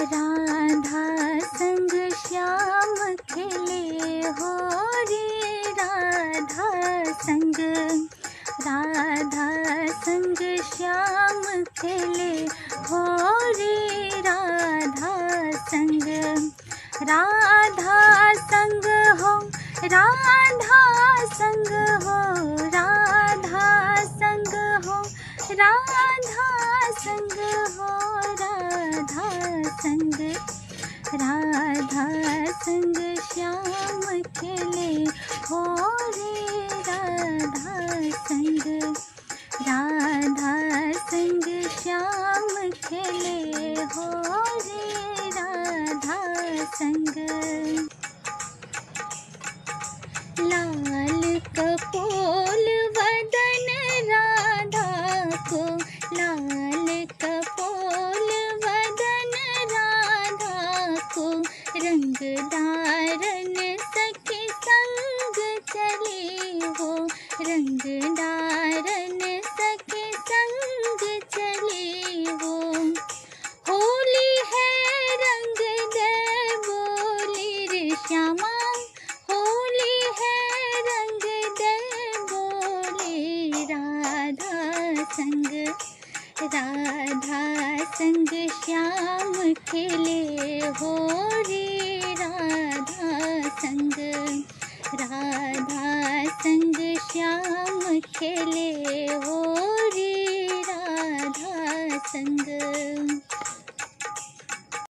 राधा संग श्याम खेले हो रे राधा संग, राधा संग श्याम खेले हो रे राधा संग, राधा संग हो, राधा संग हो, राधा संग हो, राधा संग हो, राधा संग, राधा संग श्याम खेले हो रे राधा संग, राधा संग श्याम खेले हो रे राधा संग। लाल कपोल वदन राधा को, लाल कपोल वदन राधा को, रंग धारन सखी संग चले हो, रंग